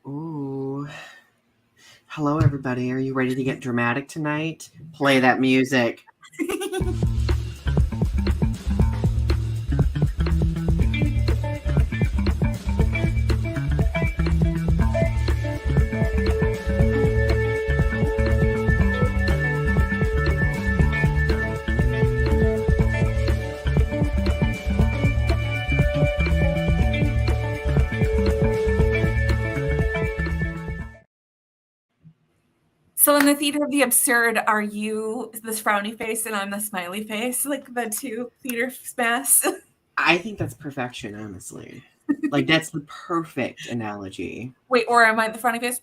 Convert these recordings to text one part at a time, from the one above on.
Ooh. Hello, everybody. Are you ready to get dramatic tonight? Play that music. So in the theater of the absurd, are you this frowny face and I'm the smiley face, like the two theater masks? I think that's perfection, honestly. Like, that's the perfect analogy. Wait, or am I the frowny face?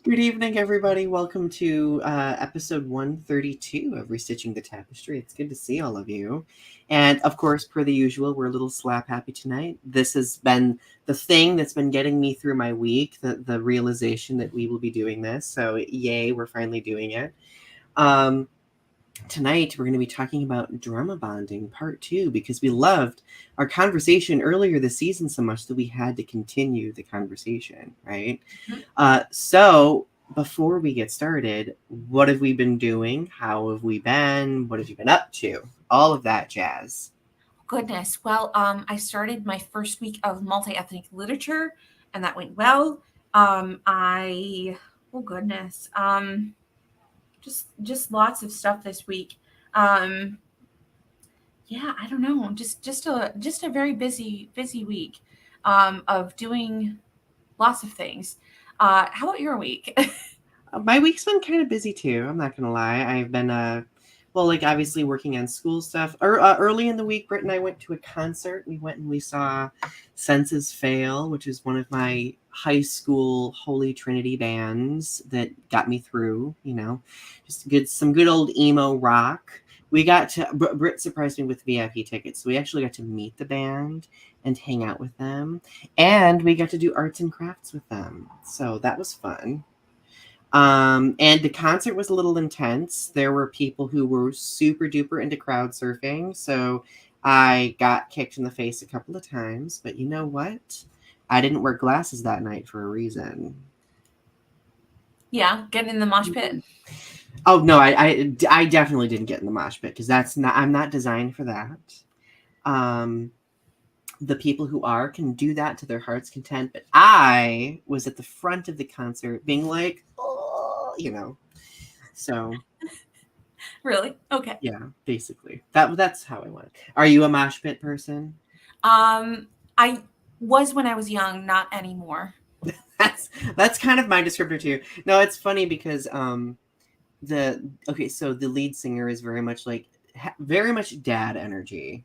Good evening, everybody. Welcome to episode 132 of Restitching the Tapestry. It's good to see all of you. And of course, per the usual, we're a little slap happy tonight. This has been the thing that's been getting me through my week, the realization that we will be doing this. So yay, we're finally doing it. Tonight, we're going to be talking about drama bonding part 2 because we loved our conversation earlier this season so much that we had to continue the conversation, right? So before we get started, what have we been doing? How have we been? What have you been up to? All of that jazz. Goodness. Well, I started my first week of multi-ethnic literature, and that went well. Just lots of stuff this week. Yeah, I don't know. Just a very busy week of doing lots of things. How about your week? My week's been kind of busy too. I'm not gonna lie. I've been obviously working on school stuff. Early in the week, Britt and I went to a concert. We went and we saw Senses Fail, which is one of my high school Holy Trinity bands that got me through. Just some good old emo rock. We got to Britt surprised me with VIP tickets, so we actually got to meet the band and hang out with them, and we got to do arts and crafts with them. So that was fun. And the concert was a little intense. There were people who were super duper into crowd surfing. So I got kicked in the face a couple of times. But you know what? I didn't wear glasses that night for a reason. Yeah, get in the mosh pit. Oh, no, I definitely didn't get in the mosh pit because I'm not designed for that. The people who are can do that to their heart's content. But I was at the front of the concert being like, so Really? Okay. yeah, basically that's how I went. Are you a mosh pit person? I was when I was young, not anymore. That's kind of my descriptor too. No, it's funny because the lead singer is very much dad energy,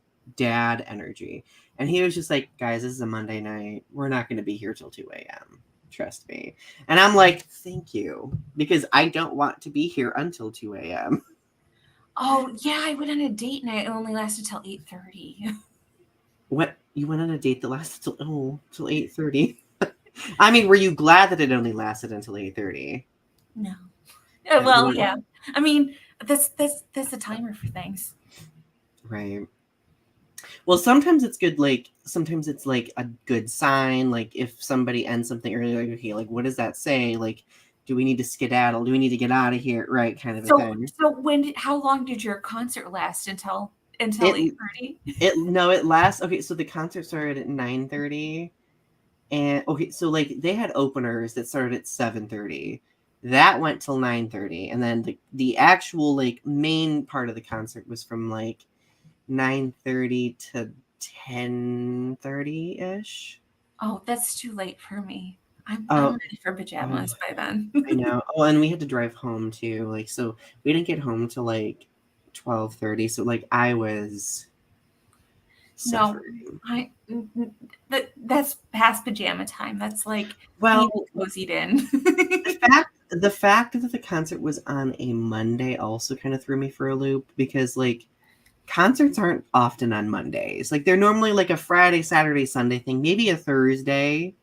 and he was just like, guys, this is a Monday night, we're not going to be here till 2 a.m. Trust me. And I'm like, thank you, because I don't want to be here until 2 a.m. Oh, yeah, I went on a date and it only lasted till 8:30. What? You went on a date that lasted till 8:30? I mean, were you glad that it only lasted until 8:30? No. Well, yeah. I mean, that's a timer for things. Right. Well, sometimes it's good. Sometimes it's like a good sign. Like if somebody ends something early, like, okay, like what does that say? Like, do we need to skedaddle? Do we need to get out of here? Right, kind of a thing. So how long did your concert last until 8:30? It lasts. Okay, so the concert started at 9:30, and so like they had openers that started at 7:30. That went till 9:30, and then the actual like main part of the concert was from like 9:30 to 10:30 ish. Oh, that's too late for me. I'm ready for pajamas by then. I know. Oh, and we had to drive home too. Like, so we didn't get home till like 12:30. So like I was suffering. No, that's past pajama time. That's like being cozied in. The fact that the concert was on a Monday also kind of threw me for a loop because like concerts aren't often on Mondays. Like they're normally like a Friday, Saturday, Sunday thing, maybe a Thursday,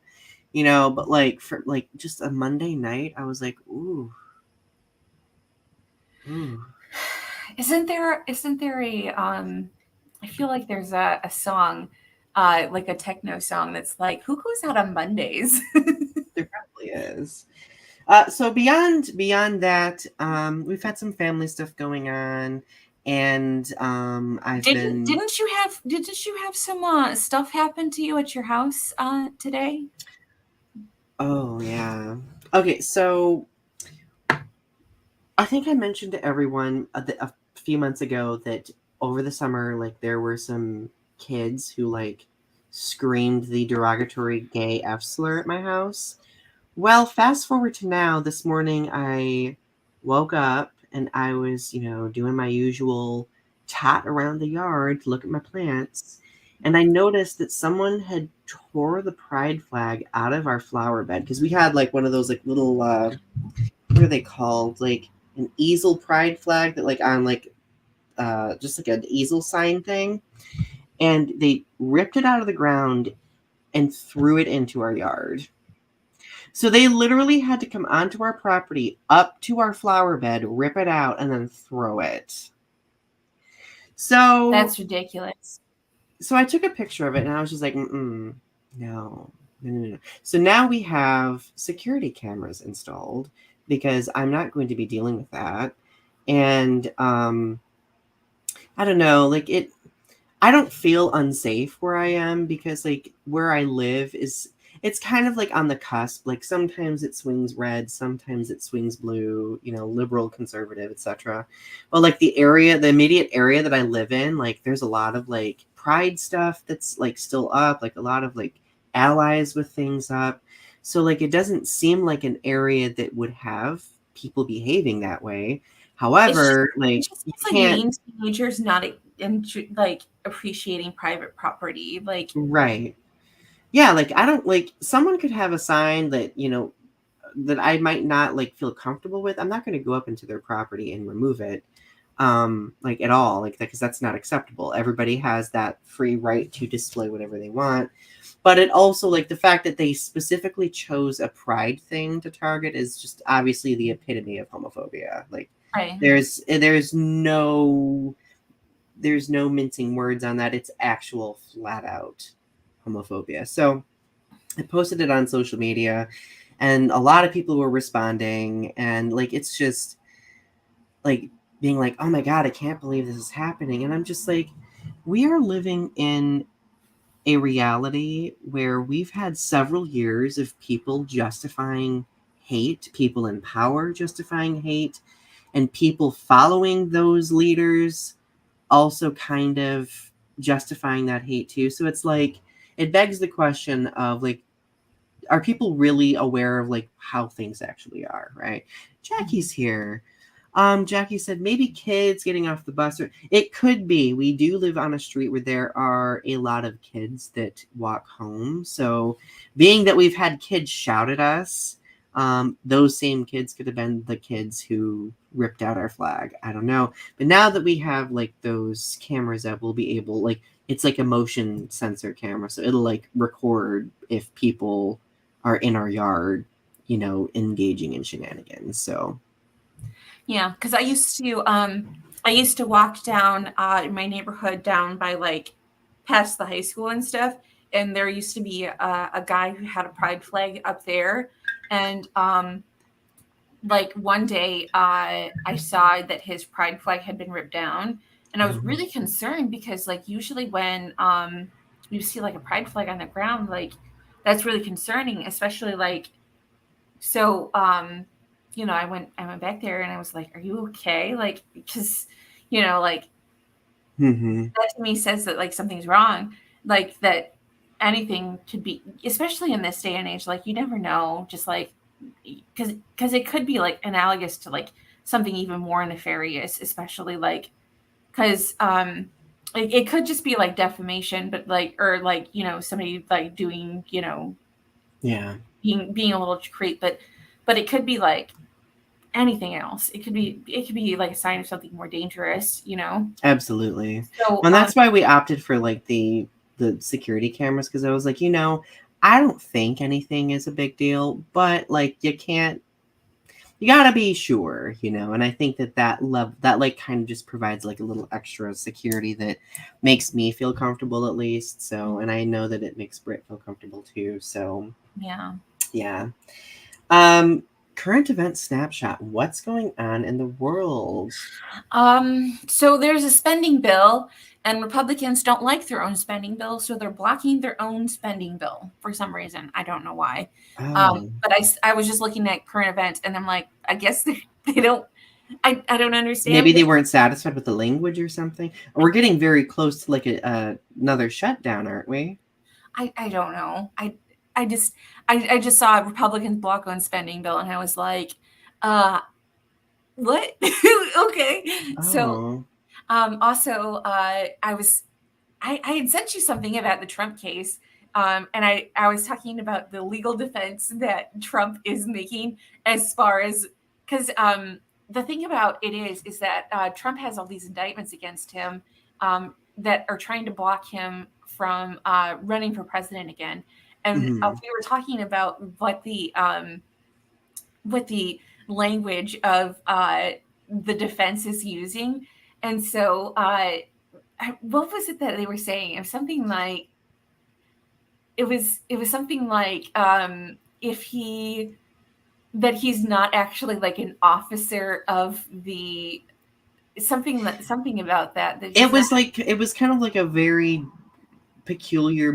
but like for like just a Monday night, I was like, ooh. Isn't there a I feel like there's a song, like a techno song that's like, "Who goes out on Mondays?" There probably is. So beyond that, we've had some family stuff going on, and I've Didn't been. didn't you have some stuff happen to you at your house today? Oh yeah. Okay, so I think I mentioned to everyone a few months ago that over the summer, like there were some kids who like screamed the derogatory gay F slur at my house. Well, fast forward to now, this morning I woke up and I was, doing my usual tot around the yard to look at my plants. And I noticed that someone had tore the pride flag out of our flower bed because we had like one of those like little, what are they called? Like an easel pride flag that like on like, just like an easel sign thing. And they ripped it out of the ground and threw it into our yard. So they literally had to come onto our property, up to our flower bed, rip it out, and then throw it. So, That's ridiculous. so I took a picture of it, and I was just like, no, no, no, no. So now we have security cameras installed because I'm not going to be dealing with that. And I don't know, like it. I don't feel unsafe where I am because like where I live is it's kind of like on the cusp. Like sometimes it swings red, sometimes it swings blue, liberal, conservative, etc. But like the immediate area that I live in, like there's a lot of like pride stuff that's like still up, like a lot of like allies with things up. So like it doesn't seem like an area that would have people behaving that way. It's just However, it like just you seems like can't. mean teenagers not like appreciating private property. Like, Right. Yeah, like I don't like someone could have a sign that, that I might not like feel comfortable with. I'm not going to go up into their property and remove it like at all, like because that's not acceptable. Everybody has that free right to display whatever they want. But it also like the fact that they specifically chose a pride thing to target is just obviously the epitome of homophobia. Like right. there's no mincing words on that. It's actual flat out homophobia. So I posted it on social media and a lot of people were responding and like it's just like being like, "Oh my god, I can't believe this is happening." And I'm just like, we are living in a reality where we've had several years of people justifying hate, people in power justifying hate, and people following those leaders also kind of justifying that hate too. So it's like it begs the question of like, are people really aware of like how things actually are, right? Jackie's here. Jackie said maybe kids getting off the bus, or it could be. We do live on a street where there are a lot of kids that walk home. So, being that we've had kids shout at us, those same kids could have been the kids who ripped out our flag. I don't know. But now that we have like those cameras up, we'll be able like it's like a motion sensor camera, so it'll like record if people are in our yard, engaging in shenanigans. So. Yeah, because I used to walk down in my neighborhood down by like past the high school and stuff, and there used to be a guy who had a pride flag up there, and like one day I saw that his pride flag had been ripped down, and I was really concerned because like usually when you see like a pride flag on the ground, like that's really concerning, especially like so I went back there and I was like, "Are you okay?" Like because like Mm-hmm. that to me says that like something's wrong, like that anything could be, especially in this day and age, like you never know, just like because it could be like analogous to like something even more nefarious, especially like because it could just be like defamation, but like or like somebody like doing Yeah, being a little creep, but it could be like anything else. It could be like a sign of something more dangerous. absolutely. So And that's why we opted for like the security cameras because I was like, I don't think anything is a big deal, but like you can't. you gotta be sure, you know, and I think that love that like kind of just provides like a little extra security that makes me feel comfortable at least. So, and I know that it makes Britt feel comfortable too. So, Yeah. yeah. Um, Current event snapshot. What's going on in the world? So there's a spending bill, and Republicans don't like their own spending bill, so they're blocking their own spending bill for some reason. I don't know why. Oh, But I was just looking at current events, and I'm like, I guess they don't. I don't maybe understand. they weren't satisfied with the language or something. We're getting very close to like another shutdown, aren't we? I don't know. I just I just saw Republicans block on spending bill, and I was like, uh, what? Okay. So Oh. also I had sent you something about the Trump case. And I was talking about the legal defense that Trump is making as far as because the thing about it is that Trump has all these indictments against him that are trying to block him from running for president again. And Mhm. we were talking about what the language of the defense is using, and so what was it that they were saying? It was something like it was something like if he that he's not actually like an officer of the something about that It he's not. was like it was kind of like a very peculiar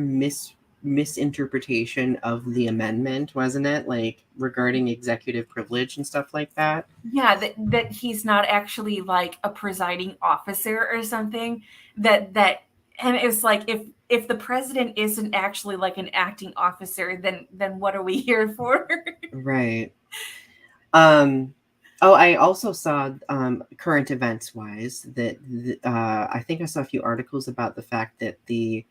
misinterpretation of the amendment, wasn't it? Like regarding executive privilege and stuff like that. Yeah, that he's not actually like a presiding officer or something. That and it's like if the president isn't actually like an acting officer, then what are we here for? Right. Um oh, I also saw current events wise that I think I saw a few articles about the fact that the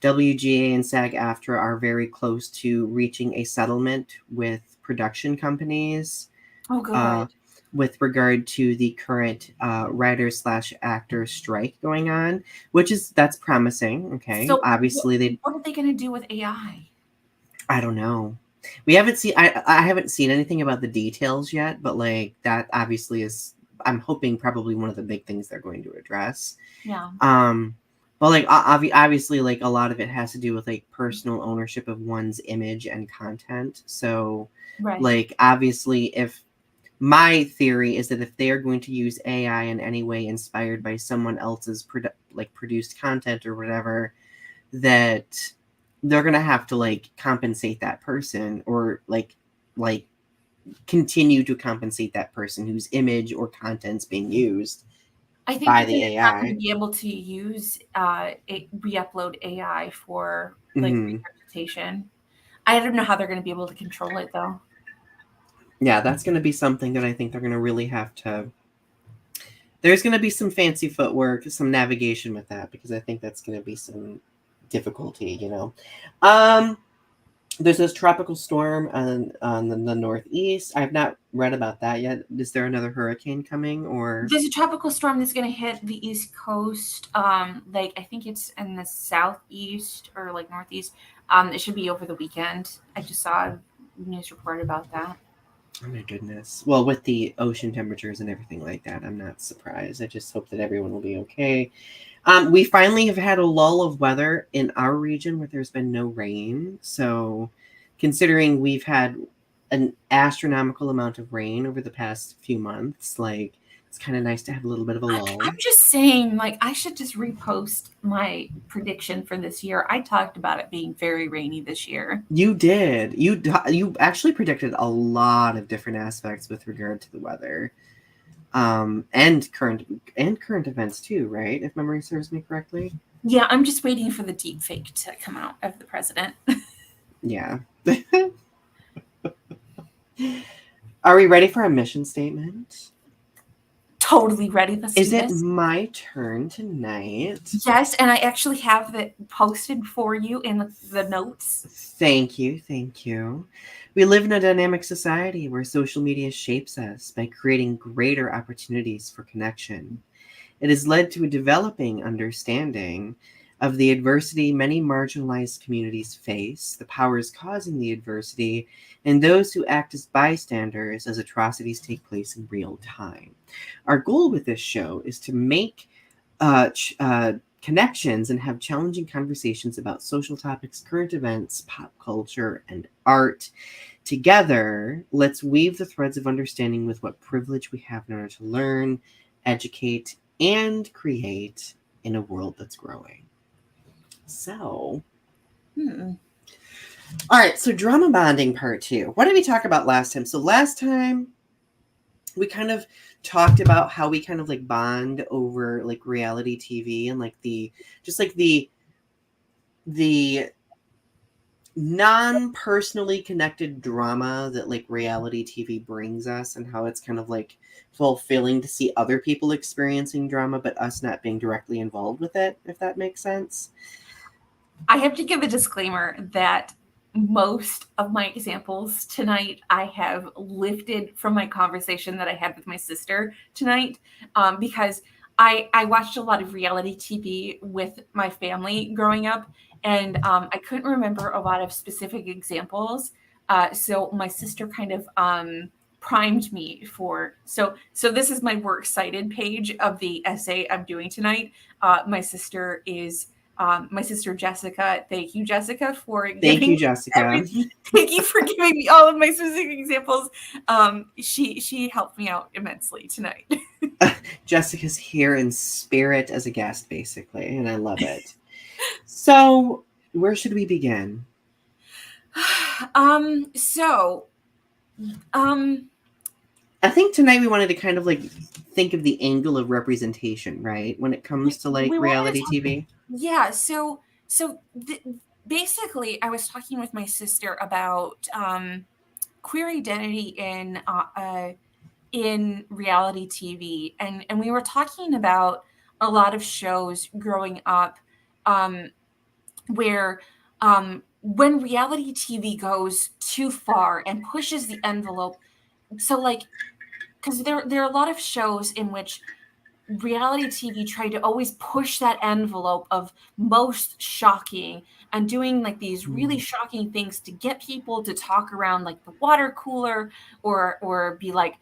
WGA and SAG-AFTRA are very close to reaching a settlement with production companies Oh, uh, good. with regard to the current writer slash actor strike going on, which is that's promising. Okay, So obviously they, what are they going to do with AI? I don't know. We haven't seen. I haven't seen anything about the details yet, but like that obviously is. I'm hoping probably one of the big things they're going to address. Yeah, Um, but like obviously, like a lot of it has to do with like personal ownership of one's image and content. So, right. like obviously, if my theory is that if they are going to use AI in any way inspired by someone else's like produced content or whatever, that they're gonna have to like compensate that person or like continue to compensate that person whose image or content's being used I think by that they're the not going to AI. be able to use re-upload AI for like Hmm. representation. I don't know how they're going to be able to control it though. Yeah, that's gonna be something that I think they're gonna really have to. There's gonna be some fancy footwork, some navigation with that because I think that's gonna be some difficulty, you know. Um, There's this tropical storm on the northeast. I have not read about that yet. Is there another hurricane coming or? There's a tropical storm that's going to hit the East Coast. Like I think it's in the southeast or like northeast. It should be over the weekend. I just saw a news report about that. Oh my goodness. Well, with the ocean temperatures and everything like that, I'm not surprised. I just hope that everyone will be okay. We finally have had a lull of weather in our region where there's been no rain. So, considering we've had an astronomical amount of rain over the past few months, like it's kind of nice to have a little bit of a lull. I'm just saying, like, I should just repost my prediction for this year. I talked about it being very rainy this year. You did. You actually predicted a lot of different aspects with regard to the weather. And current events too, right? If memory serves me correctly. Yeah, I'm just waiting for the deep fake to come out of the president. Yeah. Are we ready for a mission statement? Totally ready. Let's Is do it this. my turn tonight? Yes, and I actually have it posted for you in the notes. Thank you, thank you. We live in a dynamic society where social media shapes us by creating greater opportunities for connection. It has led to a developing understanding of the adversity many marginalized communities face, the powers causing the adversity, and those who act as bystanders as atrocities take place in real time. Our goal with this show is to make connections and have challenging conversations about social topics, current events, pop culture, and art. Together, let's weave the threads of understanding with what privilege we have in order to learn, educate, and create in a world that's growing. So, all right, so drama bonding part 2. What did we talk about last time? So last time we kind of talked about how we kind of like bond over like reality TV and like the non-personally connected drama that like reality TV brings us, and how it's kind of like fulfilling to see other people experiencing drama but us not being directly involved with it, if that makes sense. I have to give a disclaimer that most of my examples tonight I have lifted from my conversation that I had with my sister tonight, because I watched a lot of reality TV with my family growing up, and I couldn't remember a lot of specific examples. So my sister kind of primed me for so this is my works cited page of the essay I'm doing tonight. My sister Jessica. Thank you, Jessica, for Thank giving you, Jessica. Thank you for giving me all of my specific examples. She helped me out immensely tonight. Jessica's here in spirit as a guest, basically, and I love it. So, where should we begin? I think tonight we wanted to kind of like think of the angle of representation, right? When it comes to like reality TV. Yeah. Basically, I was talking with my sister about queer identity in reality TV, and we were talking about a lot of shows growing up, where when reality TV goes too far and pushes the envelope. So like, because there are a lot of shows in which reality TV tried to always push that envelope of most shocking and doing like these really shocking things to get people to talk around like the water cooler, or be like,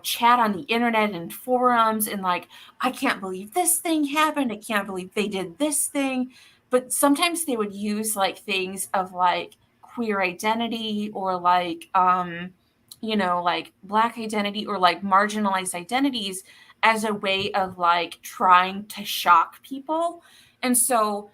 chat on the internet and forums and like, I can't believe this thing happened. I can't believe they did this thing. But sometimes they would use like things of like queer identity, or like, like Black identity, or like marginalized identities, as a way of like trying to shock people. And so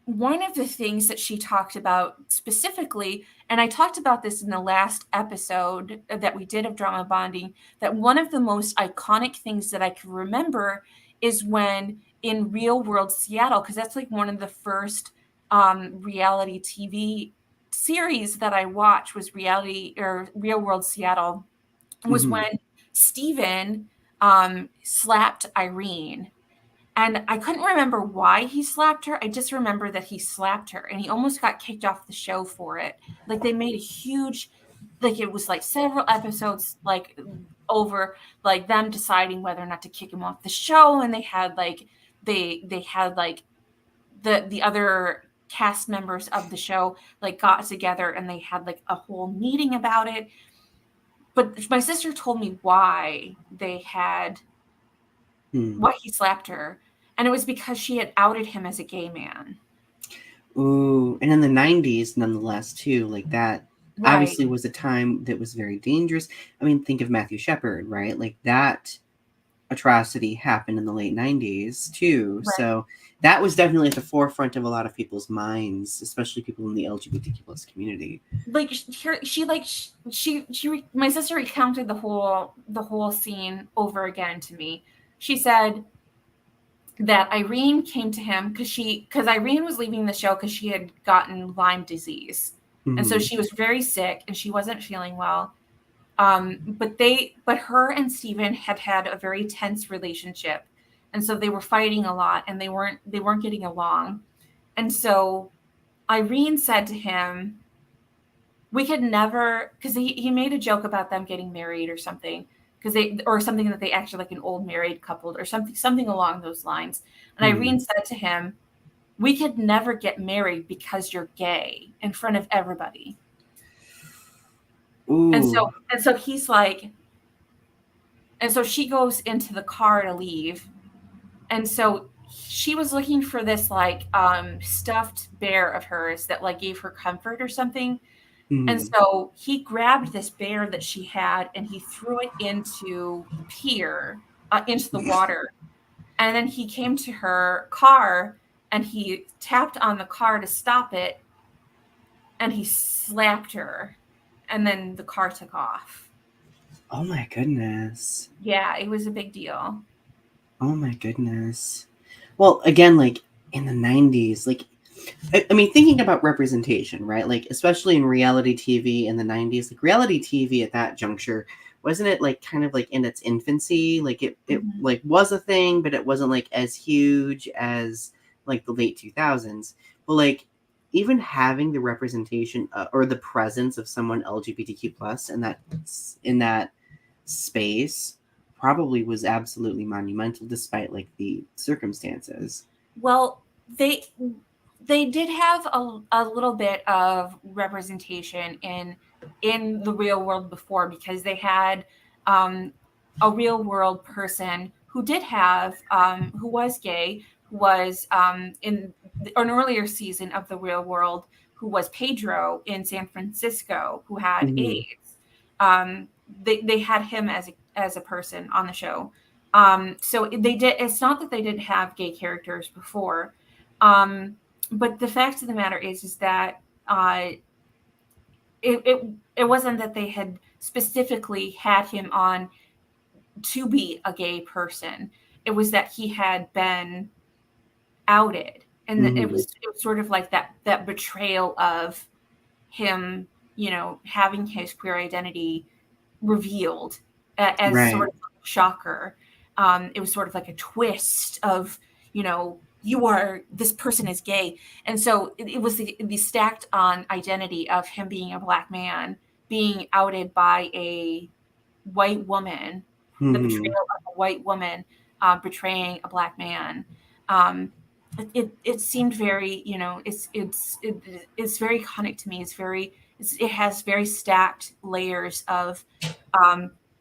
one of the things that she talked about specifically, and I talked about this in the last episode that we did of drama bonding, that one of the most iconic things that I can remember is when in Real World Seattle, because that's like one of the first reality TV series that I watched, was Real World Seattle, was when Steven slapped Irene. And I couldn't remember why he slapped her. I just remember that he slapped her, and he almost got kicked off the show for it. Like they made a huge, like it was like several episodes like over like them deciding whether or not to kick him off the show. And they had like, they had like the other cast members of the show like got together and they had like a whole meeting about it. But my sister told me why why he slapped her. And it was because she had outed him as a gay man. Ooh, and in the 90s, nonetheless, too, like that obviously was a time that was very dangerous. I mean, think of Matthew Shepard, right? Like that atrocity happened in the late 90s, too. Right. So that was definitely at the forefront of a lot of people's minds, especially people in the LGBTQ plus community. Like my sister recounted the whole scene over again to me. She said that Irene came to him because Irene was leaving the show because she had gotten Lyme disease. And so she was very sick and she wasn't feeling well. But her and Steven had a very tense relationship. And so they were fighting a lot and they weren't getting along. And so Irene said to him, we could never, because he made a joke about them getting married or something. because they, or something that they acted like an old married couple or something along those lines. And Irene said to him, "We could never get married because you're gay in front of everybody." Ooh. And so he's like, and so she goes into the car to leave. And so she was looking for this like stuffed bear of hers that like gave her comfort or something. And Mm. so he grabbed this bear that she had and he threw it into the pier, into the water. And then he came to her car and he tapped on the car to stop it and he slapped her. And then the car took off. Oh my goodness. Yeah, it was a big deal. Oh my goodness. Well, again, like in the 90s, like, I mean, thinking about representation, right? Like, especially in reality TV in the 90s, like reality TV at that juncture, wasn't it like kind of like in its infancy? Like it like was a thing, but it wasn't like as huge as like the late 2000s. But like even having the representation or the presence of someone LGBTQ plus in that space probably was absolutely monumental despite like the circumstances. Well, they did have a little bit of representation in the real world before because they had a real world person who did have who was gay, who was in an earlier season of the real world, who was Pedro in San Francisco, who had Mhm. AIDS. They had him as a person on the show. So they did. It's not that they didn't have gay characters before, um, but the fact of the matter is that it wasn't that they had specifically had him on to be a gay person. It was that he had been outed, and Mhm. it was sort of like that betrayal of him, you know, having his queer identity revealed as Right. sort of a shocker. It was sort of like a twist of, you know, you are, this person is gay. And so it was the stacked on identity of him being a black man, being outed by a white woman, the Mhm. betrayal of a white woman betraying a black man. Um, it seemed very, you know, it's very iconic to me. It has very stacked layers of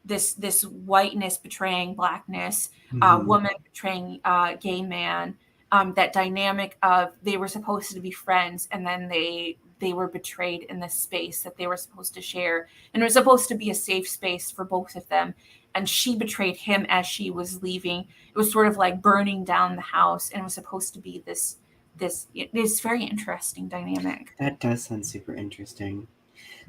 this whiteness betraying blackness, Mhm. woman betraying gay man. That dynamic of they were supposed to be friends and then they were betrayed in this space that they were supposed to share, and it was supposed to be a safe space for both of them. And she betrayed him as she was leaving. It was sort of like burning down the house, and it was supposed to be this very interesting dynamic. That does sound super interesting.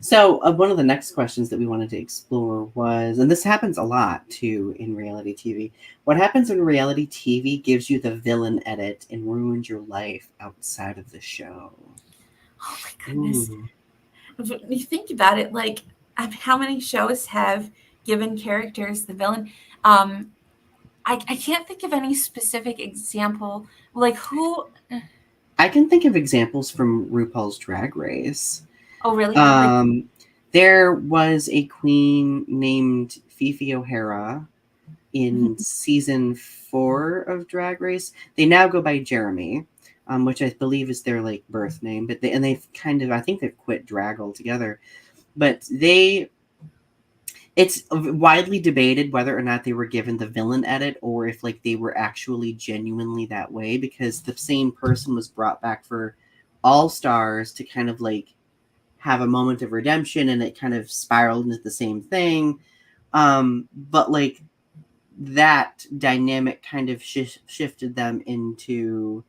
So, one of the next questions that we wanted to explore was, and this happens a lot too in reality TV. What happens when reality TV gives you the villain edit and ruins your life outside of the show? Oh my goodness. Ooh. When you think about it, like how many shows have given characters the villain? Um, I can't think of any specific example. Like who? I can think of examples from RuPaul's Drag Race. Oh, really? Like, Um, there was a queen named Fifi O'Hara in season 4 of Drag Race. They now go by Jeremy, which I believe is their like birth name. But they've kind of, I think they've quit drag altogether. But it's widely debated whether or not they were given the villain edit or if like they were actually genuinely that way, because the same person was brought back for All Stars to kind of like have a moment of redemption, and it kind of spiraled into the same thing. But like that dynamic kind of shifted them into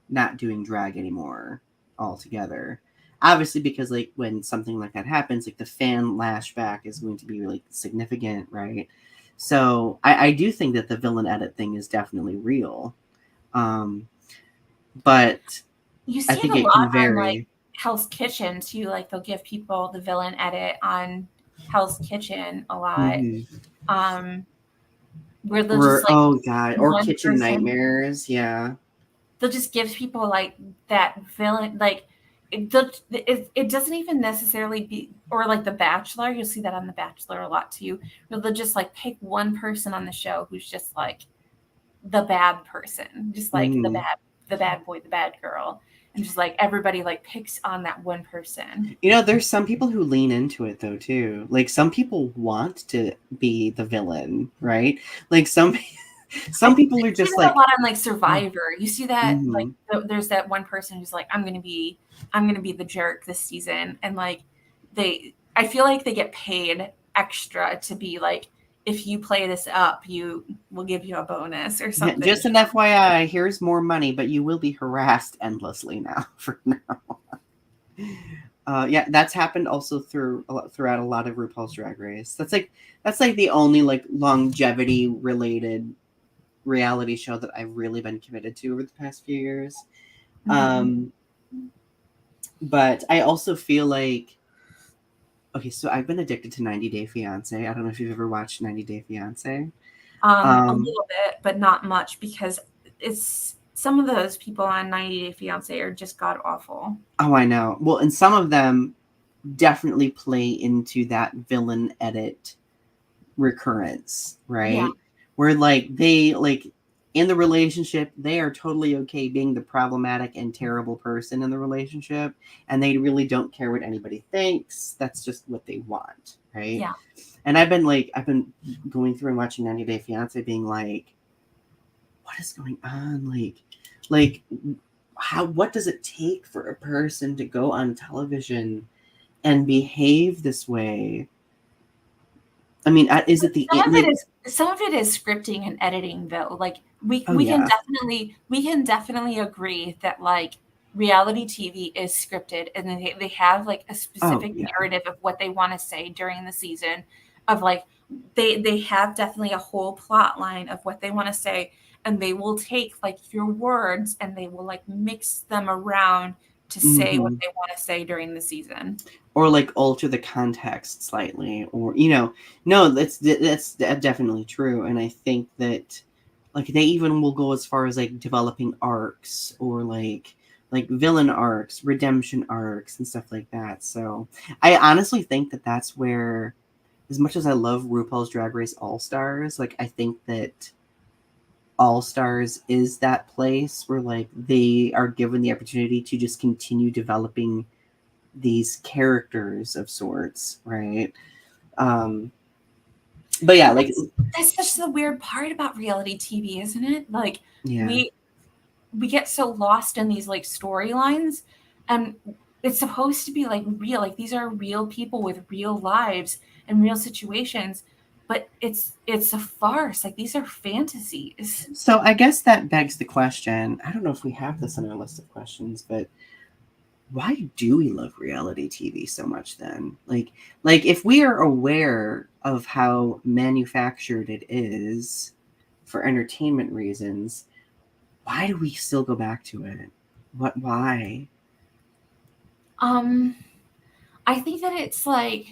not doing drag anymore altogether. Obviously, because like when something like that happens, like the fan lashback is going to be like significant, right? So I do think that the villain edit thing is definitely real, um, but you I see it think a it lot can on like vary. Hell's Kitchen too. Like they'll give people the villain edit on Hell's Kitchen a lot. Mm-hmm. Um, where they'll just Or like oh god, or one Kitchen person, Nightmares, yeah. they'll just give people like that villain, like it doesn't even necessarily be, or like The Bachelor, you'll see that on The Bachelor a lot too, where they'll just like pick one person on the show who's just like the bad person, just like Mm. the bad boy, the bad girl, and just like everybody like picks on that one person. You know, there's some people who lean into it though too. Like some people want to be the villain, right? Like some I people are see just that a like, lot on like Survivor. You see that like mm-hmm. there's that one person who's like, I'm gonna be the jerk this season, and like I feel like they get paid extra to be like, if you play this up, you will give you a bonus or Yeah, something. just an FYI, here's more money, but you will be harassed endlessly now for now. Yeah, that's happened also throughout a lot of RuPaul's Drag Race. That's like the only like longevity related reality show that I've really been committed to over the past few years. Mhm. But I also feel like, okay, so I've been addicted to 90 Day Fiance. I don't know if you've ever watched 90 Day Fiance. A little bit, but not much, because it's some of those people on 90 Day Fiance are just god awful. Oh, I know. Well, and some of them definitely play into that villain edit recurrence, Yeah. right? Where like they like in the relationship, they are totally okay being the problematic and terrible person in the relationship, and they really don't care what anybody thinks. That's just what they want, right? Yeah. And I've been going through and watching 90 Day Fiance, being like, what is going on? Like how what does it take for a person to go on television and behave this way? I mean, is it the like? Some of it is scripting and editing, though. Like Oh yeah. we can definitely agree that like reality TV is scripted, and they have like a Oh specific yeah. narrative of what they want to say during the season, of like they have definitely a whole plot line of what they want to say, and they will take like your words and they will like mix them around to say what Mm-hmm. they want to say during the season. Or like alter the context slightly, or no, that's definitely true. And I think that like they even will go as far as like developing arcs, or like villain arcs, redemption arcs, and stuff like that. So I honestly think that that's where, as much as I love RuPaul's Drag Race All Stars, like I think that All Stars is that place where like they are given the opportunity to just continue developing these characters of sorts, right? Um, but yeah, And like that's such the weird part about reality TV, isn't it? Like yeah, we we get so lost in these like storylines, and it's supposed to be like real, like these are real people with real lives and real situations, but it's a farce. Like these are fantasies. so I guess that begs the question. I don't know if we have this on our list of questions, but why do we love reality TV so much then? Like if we are aware of how manufactured it is for entertainment reasons, why do we still go back to it? Why? um I think that it's like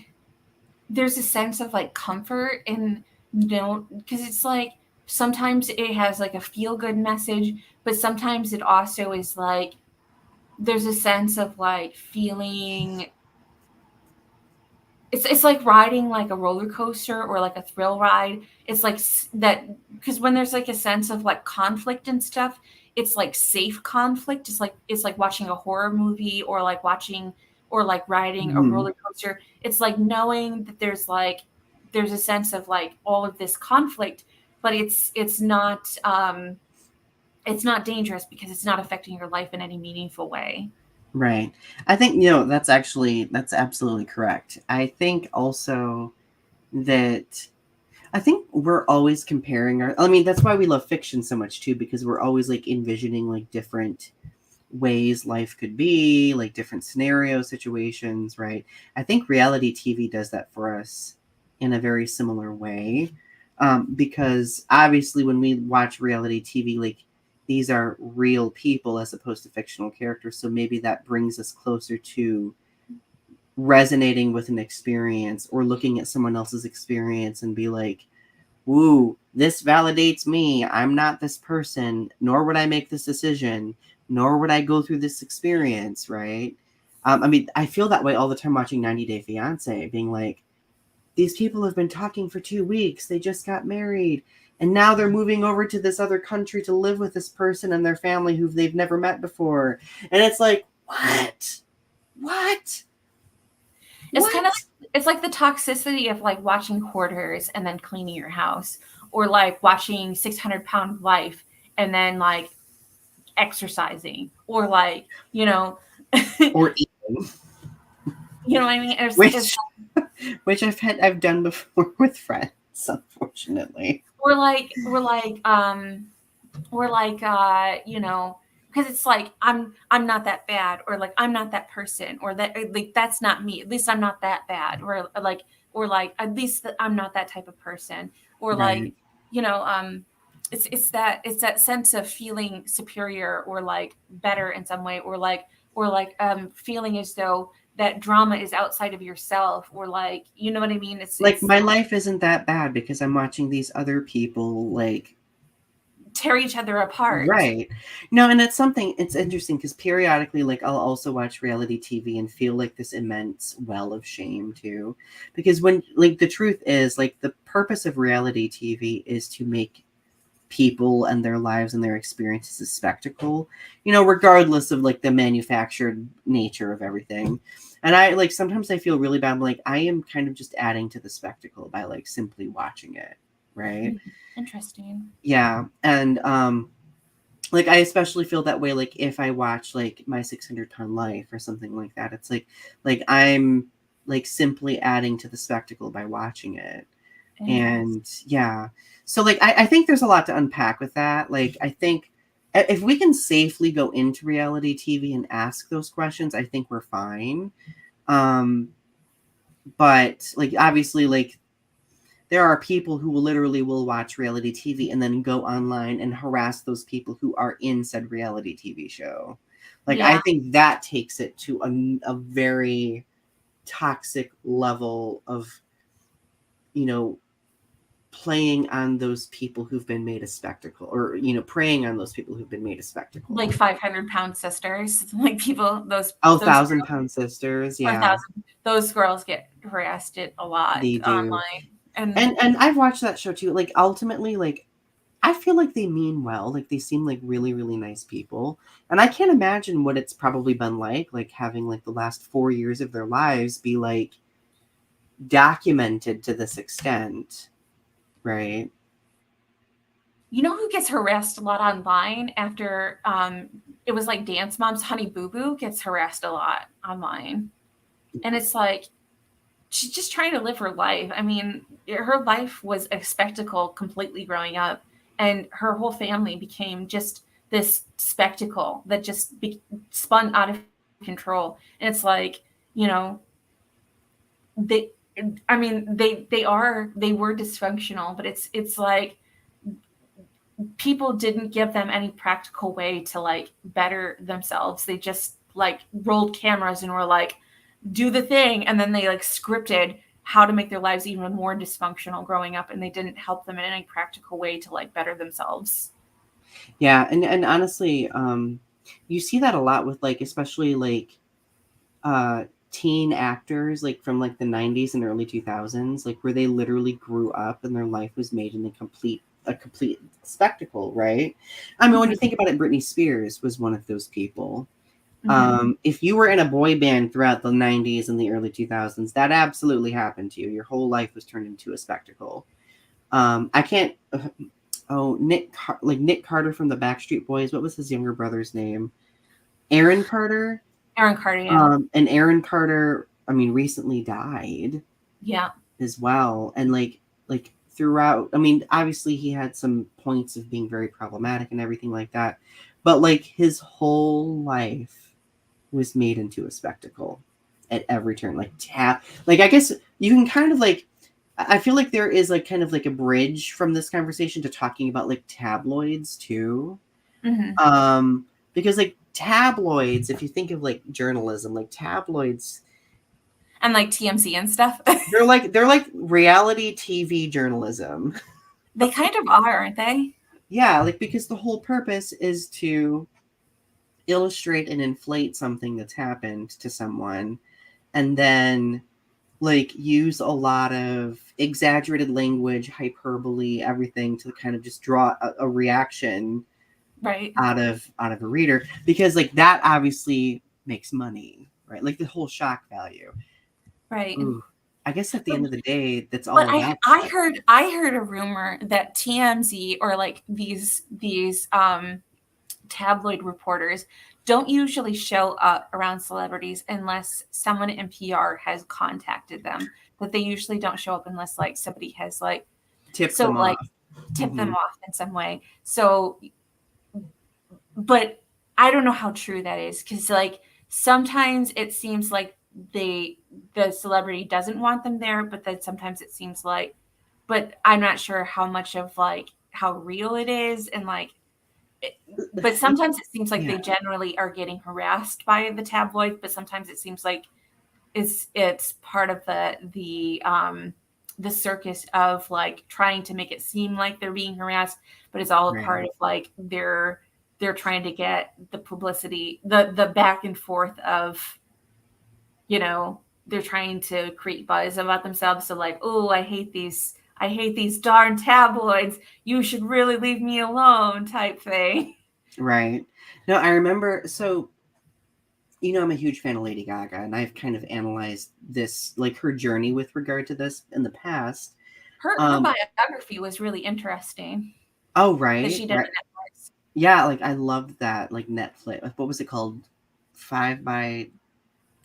there's a sense of like comfort in, because it's like sometimes it has like a feel good message, but sometimes it also is like there's a sense of like feeling, it's like riding like a roller coaster or like a thrill ride. It's like that, because when there's like a sense of like conflict and stuff, it's like safe conflict. It's like watching a horror movie, or like watching, or like riding a Mhm. roller coaster. It's like knowing that there's a sense of like all of this conflict, but it's not dangerous because it's not affecting your life in any meaningful way. Right. I think, that's absolutely correct. I think also that I think we're always comparing I mean, that's why we love fiction so much too, because we're always like envisioning like different ways life could be, like different scenario situations, right? I think reality TV does that for us in a very similar way. Because obviously when we watch reality TV, like these are real people as opposed to fictional characters. So maybe that brings us closer to resonating with an experience, or looking at someone else's experience and be like, woo, this validates me. I'm not this person, nor would I make this decision, nor would I go through this experience, right? I mean, I feel that way all the time watching 90 Day Fiance, being like, these people have been talking for 2 weeks. They just got married. And now they're moving over to this other country to live with this person and their family who they've never met before. And it's like, what? What? It's kind of like, it's like the toxicity of like watching Hoarders and then cleaning your house, or like watching 600-Pound Life and then like exercising, or like, or eating. You know what I mean? Which I've done before with friends, unfortunately. Or like, because it's like I'm not that bad, or like I'm not that person, or that like that's not me. At least I'm not that bad, or like at least I'm not that type of person, or Right. like it's that sense of feeling superior or like better in some way, or like feeling as though that drama is outside of yourself, or like, you know what I mean? It's Like, my life isn't that bad because I'm watching these other people like tear each other apart. Right. No, and it's interesting because periodically, like, I'll also watch reality TV and feel like this immense well of shame too. Because when, like, the truth is, like, the purpose of reality TV is to make people and their lives and their experiences a spectacle, regardless of like the manufactured nature of everything. And I like sometimes I feel really bad. I'm like, I am kind of just adding to the spectacle by like simply watching it. Right. Interesting. Yeah. And like I especially feel that way like if I watch like My 600-Pound Life or something like that. It's like I'm like simply adding to the spectacle by watching it. And yeah, so like I think there's a lot to unpack with that. Like I think if we can safely go into reality TV and ask those questions, I think we're fine. But like obviously, like there are people who will watch reality TV and then go online and harass those people who are in said reality TV show. Like I think that takes it to a very toxic level of, playing on those people who've been made a spectacle, or preying on those people who've been made a spectacle, like 500-Pound Sisters, like people, those 1,000-Pound Sisters. Yeah, those girls get harassed a lot they do online, and I've watched that show too. Like ultimately, like I feel like they mean well. Like they seem like really, really nice people, and I can't imagine what it's probably been like having like the last 4 years of their lives be like documented to this extent. Right. you know who gets harassed a lot online after it was like Dance Moms? Honey Boo Boo gets harassed a lot online, and it's like she's just trying to live her life. I mean, her life was a spectacle completely growing up, and her whole family became just this spectacle that just spun out of control. And it's like, they were dysfunctional, but it's like people didn't give them any practical way to like better themselves. They just like rolled cameras and were like, do the thing, and then they like scripted how to make their lives even more dysfunctional growing up, and they didn't help them in any practical way to like better themselves. Yeah, and honestly, you see that a lot with like especially like teen actors like from like the 90s and early 2000s, like where they literally grew up and their life was made in a complete spectacle, right? I mean, when you think about it, Britney Spears was one of those people. If you were in a boy band throughout the 90s and the early 2000s, that absolutely happened to you. Your whole life was turned into a spectacle. I can't Nick Carter from the Backstreet Boys. What was his younger brother's name? Aaron Carter. Yeah. And Aaron Carter, I mean, recently died. Yeah. As well. And like throughout, I mean, obviously he had some points of being very problematic and everything like that. But like his whole life was made into a spectacle at every turn. Like I guess you can kind of like, I feel like there is like kind of like a bridge from this conversation to talking about like tabloids too. Because like tabloids, if you think of like journalism, like tabloids and like TMZ and stuff, they're like reality TV journalism. They kind of are, aren't they? Yeah, like because the whole purpose is to illustrate and inflate something that's happened to someone, and then like use a lot of exaggerated language, hyperbole, everything to kind of just draw a reaction Right. out of a reader, because like that obviously makes money, right? Like the whole shock value. Right. Ooh, I guess at the end of the day, that's But all about I that. heard a rumor that TMZ or like these tabloid reporters don't usually show up around celebrities unless someone in PR has contacted them. That they usually don't show up unless like somebody has like Tip so them like off. tip them Mhm. off in some way. So, but I don't know how true that is because like sometimes it seems like the celebrity doesn't want them there, but then sometimes it seems like, but I'm not sure how much of like how real it is and like but sometimes it seems like Yeah, they generally are getting harassed by the tabloids, but sometimes it seems like it's part of the circus of like trying to make it seem like they're being harassed, but it's all a right, part of like they're trying to get the publicity, the back and forth of, you know, they're trying to create buzz about themselves. So like, oh, I hate these darn tabloids. You should really leave me alone type thing. right. No, I remember. So I'm a huge fan of Lady Gaga, and I've kind of analyzed this, like her journey with regard to this in the past. Her Um, biography was really interesting oh, that she right, did on right. Netflix. Yeah, like I loved that, like Netflix. What was it called? 5 by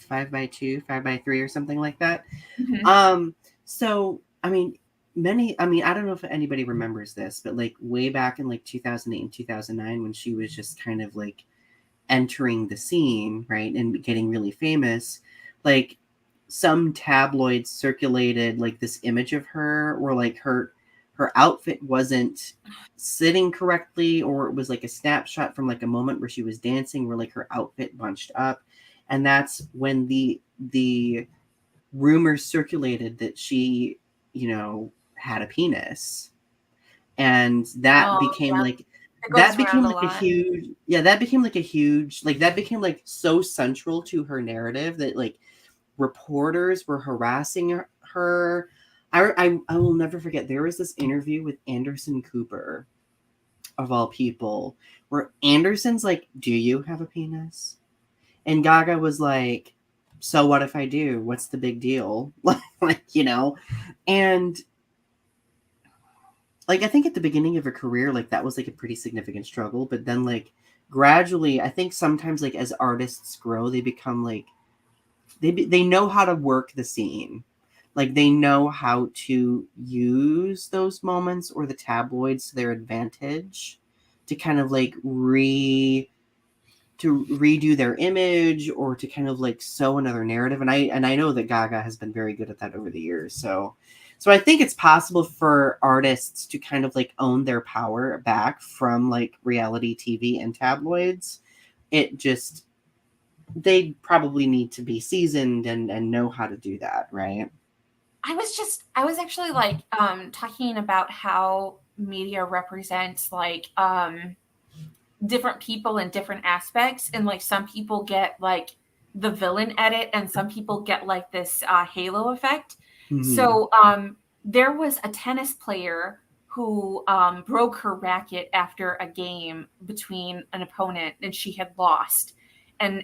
2, 5 by 3, or something like that. Mhm. So I mean, I don't know if anybody remembers this, but like way back in like 2008 and 2009, when she was just kind of like entering the scene, right, and getting really famous, like some tabloids circulated like this image of her where like her outfit wasn't sitting correctly, or it was like a snapshot from like a moment where she was dancing where like her outfit bunched up, and that's when the rumors circulated that she had a penis, and that Oh, became yeah. like It that goes became around a like a lot. huge yeah that became like a huge like that became like so central to her narrative that like reporters were harassing her. I will never forget, there was this interview with Anderson Cooper, of all people, where Anderson's like, do you have a penis? And Gaga was like, so what if I do? What's the big deal? And like I think at the beginning of her career, like that was like a pretty significant struggle, but then like gradually, I think sometimes like as artists grow, they become like they know how to work the scene. Like they know how to use those moments or the tabloids to their advantage to kind of like to redo their image, or to kind of like sew another narrative. And I know that Gaga has been very good at that over the years. So I think it's possible for artists to kind of like own their power back from like reality TV and tabloids. It just they probably need to be seasoned and know how to do that, right? I was actually like talking about how media represents like different people in different aspects, and like some people get like the villain edit and some people get like this halo effect. Mm-hmm. So there was a tennis player who broke her racket after a game between an opponent and she had lost, and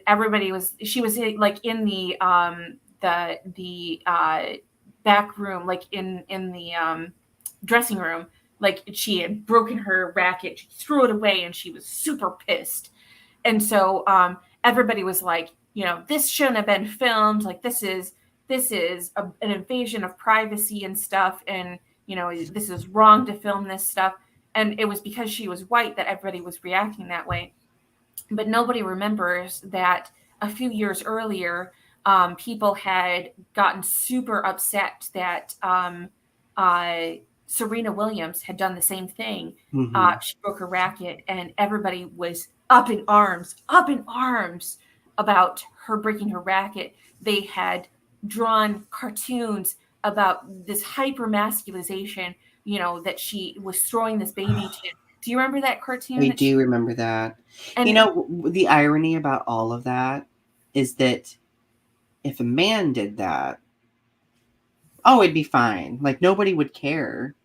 she was like in the back room, like in the dressing room, like she had broken her racket, she threw it away, and she was super pissed. And so everybody was like, you know, this shouldn't have been filmed. Like an invasion of privacy and stuff, and you know, this is wrong to film this stuff. And it was because she was white that everybody was reacting that way. But nobody remembers that a few years earlier, people had gotten super upset that Serena Williams had done the same thing. Mm-hmm. She broke her racket, and everybody was up in arms about her breaking her racket. They had drawn cartoons about this hyper masculization, you know, that she was throwing this baby to Do you remember that cartoon? I do remember that. And You know, the irony about all of that is that if a man did that, oh, it'd be fine. Like, nobody would care.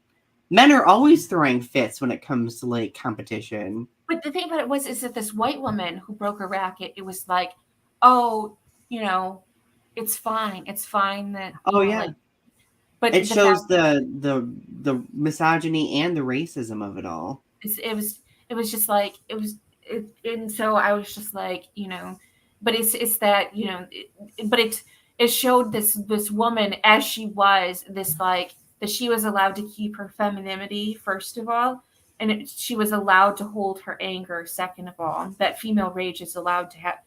Men are always throwing fits when it comes to, like, competition. but the thing about it is that this white woman who broke her racket, it was like, oh, you know, it's fine. It's fine that, Oh, like, yeah. but It the fact shows the misogyny and the racism of it all. is, it was just like, and so I was just like, but it's that, but it showed this woman as she was, this like, that she was allowed to keep her femininity, first of all, and she was allowed to hold her anger, second of all. That female rage is allowed to have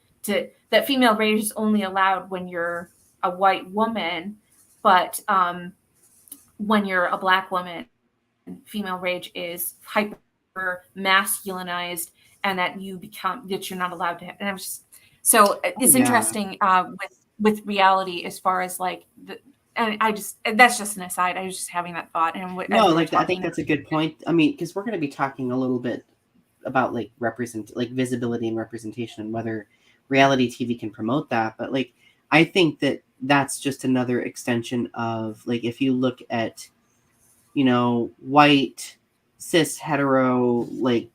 that female rage is only allowed when you're a white woman, but when you're a black woman, female rage is hyper masculinized, and that you're not allowed to have. And I was just, so it's Yeah. interesting with reality, as far as like and that's just an aside. I was just having that thought, and No, like, I think that's a good point. I mean, because we're going to be talking a little bit about, like, visibility and representation, and whether reality TV can promote that. But, like, I think that that's just another extension of, like, if you look at, white, cis, hetero, like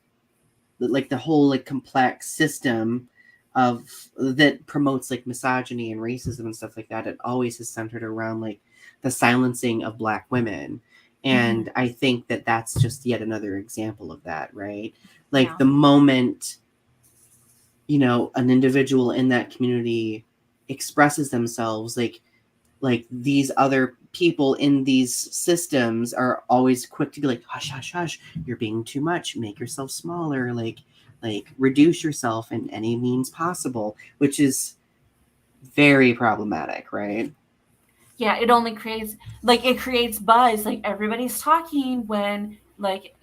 the whole, like, complex system of that promotes, like, misogyny and racism and stuff like that, it always is centered around, like, the silencing of Black women. And I think that that's just yet another example of that, right? Like, the moment, an individual in that community expresses themselves, like these other people in these systems are always quick to be like, hush, hush, hush, you're being too much, make yourself smaller, like reduce yourself in any means possible, which is very problematic, right? Yeah, it only creates, like, it creates buzz, like everybody's talking when, like,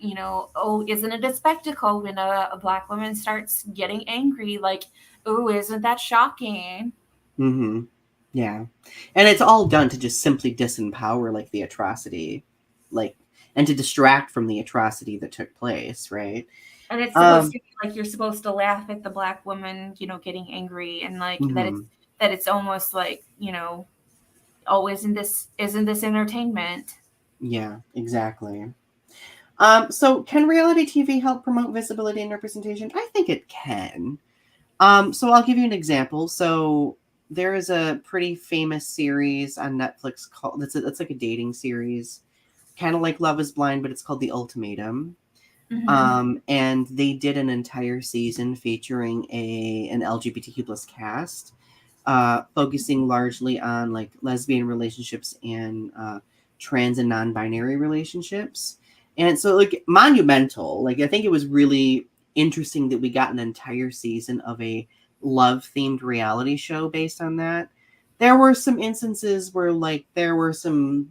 oh, isn't it a spectacle when a black woman starts getting angry, like, oh, isn't that shocking? Mm-hmm. Yeah. And it's all done to just simply disempower, like, the atrocity, like, and to distract from the atrocity that took place, right? And it's supposed to be like, you're supposed to laugh at the black woman, getting angry, and like that it's almost like, oh, isn't this entertainment? Yeah, exactly. So can reality TV help promote visibility and representation? I think it can. So I'll give you an example. So there is a pretty famous series on Netflix called, it's like a dating series, kind of like Love is Blind, but it's called The Ultimatum. And they did an entire season featuring an LGBTQ plus cast, focusing largely on, like, lesbian relationships and trans and non-binary relationships. And so, like, monumental. Like, I think it was really interesting that we got an entire season of a love-themed reality show based on that. There were some instances where, like, there were some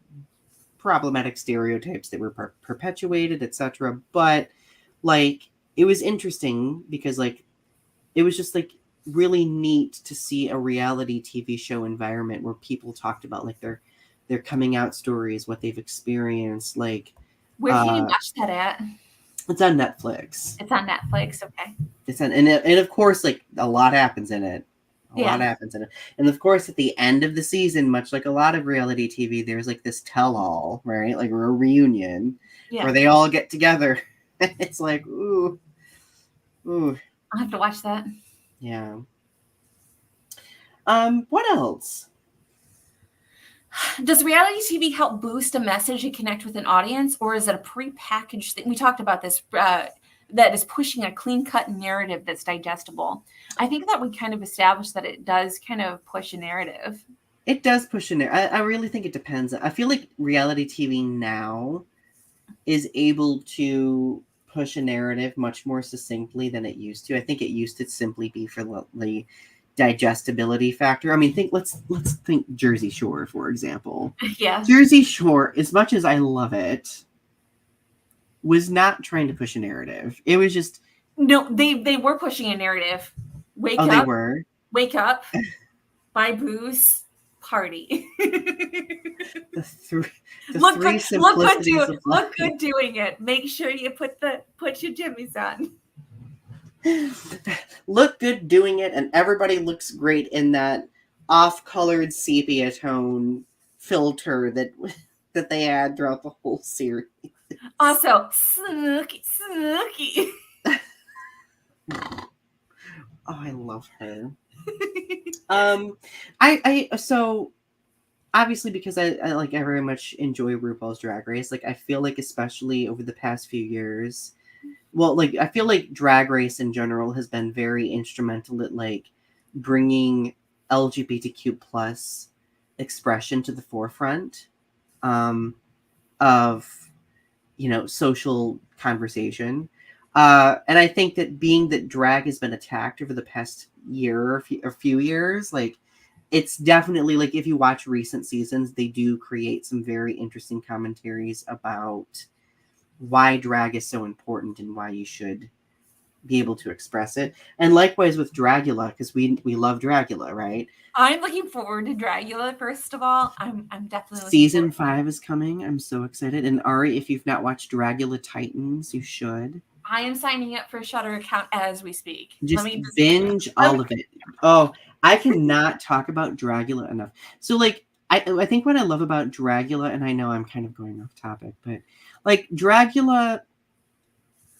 problematic stereotypes that were perpetuated, etc. But, like, it was interesting because, like, it was just, like, really neat to see a reality TV show environment where people talked about, like, their coming out stories, what they've experienced. Like, Where can you watch that at? it's on Netflix. It's on Netflix. Okay. It's on, and of course, like, a lot happens in it. Lot happens in it. And of course, at the end of the season, much like a lot of reality TV, there's, like, this tell-all, right? Like, a reunion where they all get together. It's like, ooh. I'll have to watch that. Yeah. What else? Does reality TV help boost a message and connect with an audience, or is it a prepackaged thing? We talked about this, that is pushing a clean-cut narrative that's digestible. I think that we kind of established that it does kind of push a narrative. It does push a narrative. I really think it depends. I feel like reality TV now is able to push a narrative much more succinctly than it used to. I think it used to simply be for the digestibility factor. I mean, let's think Jersey Shore, for example. Yeah. Jersey Shore, as much as I love it, was not trying to push a narrative. It was just, no, they were pushing a narrative. Wake up. They were. Wake up. Buy booze. party. The three Look simplicities of life. look good doing it. Make sure you put your jimmies on. Look good doing it, and everybody looks great in that off-colored sepia tone filter that they add throughout the whole series. Also, Snooky. Oh, I love her. I so obviously because I like I very much enjoy RuPaul's Drag Race. Like I feel like especially over the past few years, well, like I feel like Drag Race in general has been very instrumental at like bringing LGBTQ plus expression to the forefront of social conversation. And I think that being that drag has been attacked over the past year or few years, like it's definitely like if you watch recent seasons, they do create some very interesting commentaries about why drag is so important and why you should be able to express it. And likewise with Dragula, because we love Dragula, right? I'm looking forward to Dragula. First of all, I'm definitely season 5 is coming. I'm so excited. And Ari, if you've not watched Dragula Titans, you should. I am signing up for a Shudder account as we speak. Just binge all of it. Oh, I cannot talk about Dragula enough. So like I think what I love about Dragula, and I know I'm kind of going off topic, but like Dragula,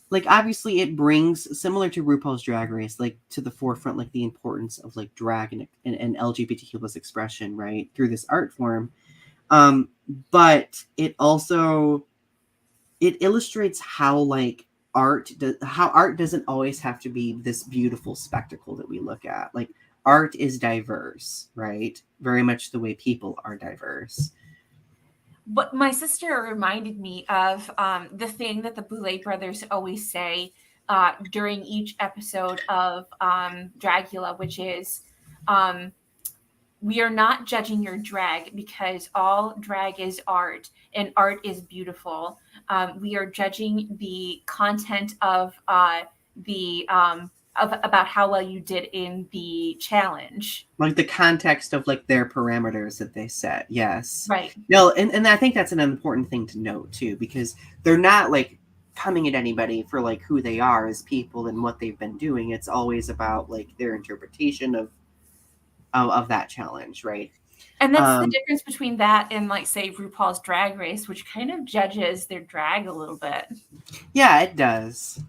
like obviously it brings, similar to RuPaul's Drag Race, like to the forefront like the importance of like drag and LGBTQ plus expression, right, through this art form. But it also illustrates how like art doesn't always have to be this beautiful spectacle that we look at. Like art is diverse, right? Very much the way people are diverse. But my sister reminded me of the thing that the Boulet brothers always say during each episode of Dragula, which is we are not judging your drag because all drag is art and art is beautiful. We are judging the content of about how well you did in the challenge. Like the context of like their parameters that they set. Yes. Right. No, and I think that's an important thing to note too, because they're not like coming at anybody for like who they are as people and what they've been doing. It's always about like their interpretation of that challenge, right? And that's the difference between that and like say RuPaul's Drag Race, which kind of judges their drag a little bit. Yeah, it does.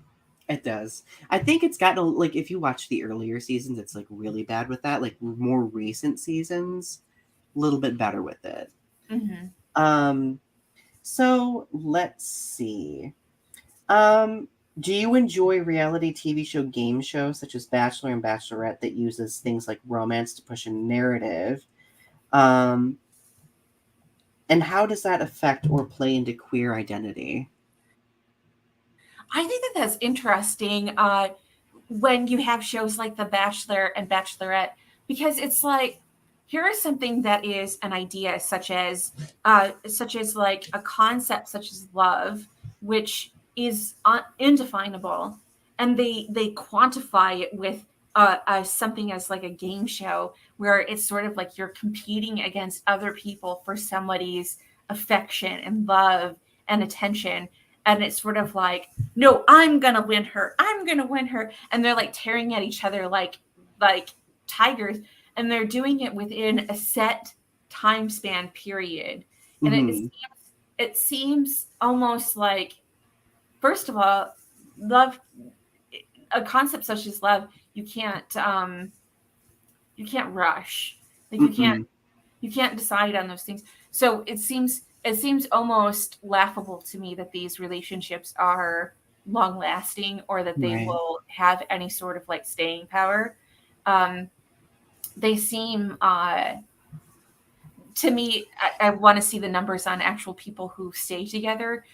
It does. I think it's gotten like if you watch the earlier seasons, it's like really bad with that. Like more recent seasons, a little bit better with it. Mm-hmm. So let's see. Do you enjoy reality TV show game shows such as Bachelor and Bachelorette that uses things like romance to push a narrative? And how does that affect or play into queer identity? I think that that's interesting when you have shows like The Bachelor and Bachelorette, because it's like, here is something that is an idea such as like a concept such as love, which is indefinable, and they quantify it with something as like a game show where it's sort of like you're competing against other people for somebody's affection and love and attention. And it's sort of like, no, I'm going to win her. I'm going to win her. And they're like tearing at each other like tigers. And they're doing it within a set time span period. And Mm-hmm. it seems almost like, first of all, love, a concept such as love, you can't rush. Like you can't decide on those things. So it seems almost laughable to me that these relationships are long lasting or that they will have any sort of like staying power. They seem to me, I want to see the numbers on actual people who stay together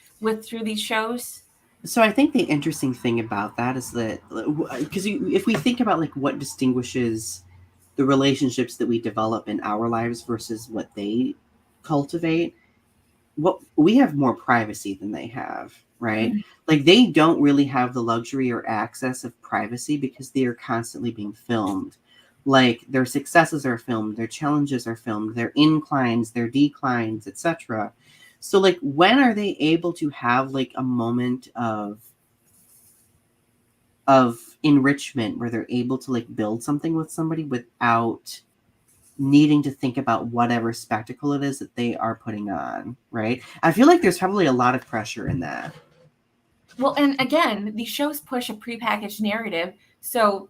through these shows. So I think the interesting thing about that is that because if we think about like what distinguishes the relationships that we develop in our lives versus what they cultivate, what we have more privacy than they have, right? Mm-hmm. Like they don't really have the luxury or access of privacy because they are constantly being filmed. Like their successes are filmed, their challenges are filmed, their inclines, their declines, etc. So like when are they able to have like a moment of enrichment where they're able to like build something with somebody without needing to think about whatever spectacle it is that they are putting on, right? I feel like there's probably a lot of pressure in that. Well, and again, these shows push a prepackaged narrative. So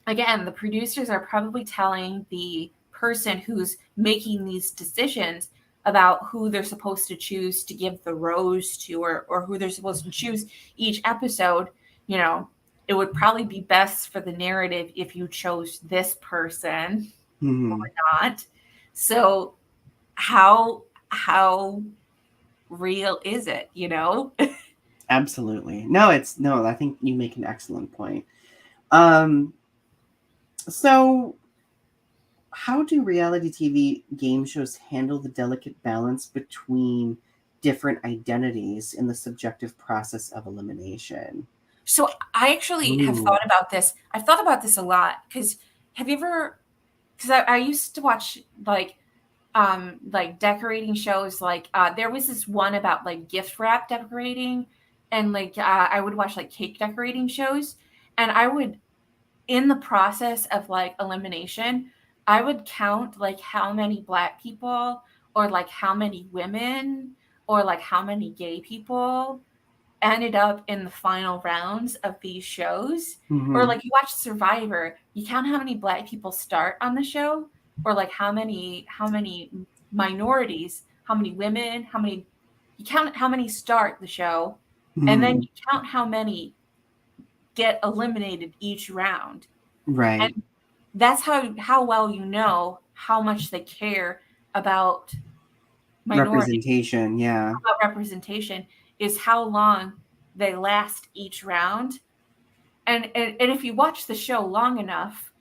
again, the producers are probably telling the person who's making these decisions about who they're supposed to choose to give the rose to, or who they're supposed to choose each episode. You know, it would probably be best for the narrative if you chose this person or not. So how real is it, you know? Absolutely. No, I think you make an excellent point. So how do reality TV game shows handle the delicate balance between different identities in the subjective process of elimination? So I actually have Ooh. thought about this. I've thought about this a lot because have you ever? Because I used to watch like decorating shows. Like there was this one about like gift wrap decorating, and like I would watch like cake decorating shows, and I would in the process of like elimination, I would count like how many black people or like how many women or like how many gay people ended up in the final rounds of these shows. Or like you watch Survivor, you count how many black people start on the show, or like how many minorities, how many women, how many you count how many start the show, and then you count how many get eliminated each round. Right. And that's how well you know how much they care about minority, Representation, yeah. about representation, is how long they last each round. And if you watch the show long enough,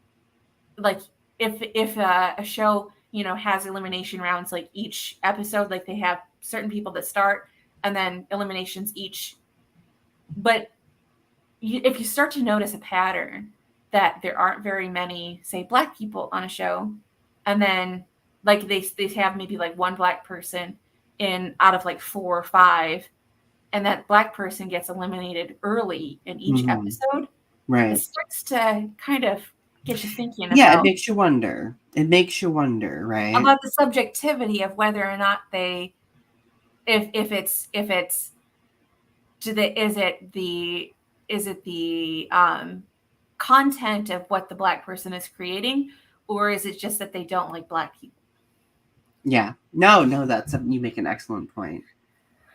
like if a show has elimination rounds, like each episode, like they have certain people that start and then eliminations each, but if you start to notice a pattern that there aren't very many, say, black people on a show, and then like they have maybe like one black person in out of like 4 or 5, and that black person gets eliminated early in each episode, it Right. starts to kind of get you thinking Yeah, it about makes you wonder. It makes you wonder, right? the subjectivity of whether or not they, if it's do they is it the content of what the black person is creating, or is it just that they don't like black people? Yeah. No, you make an excellent point.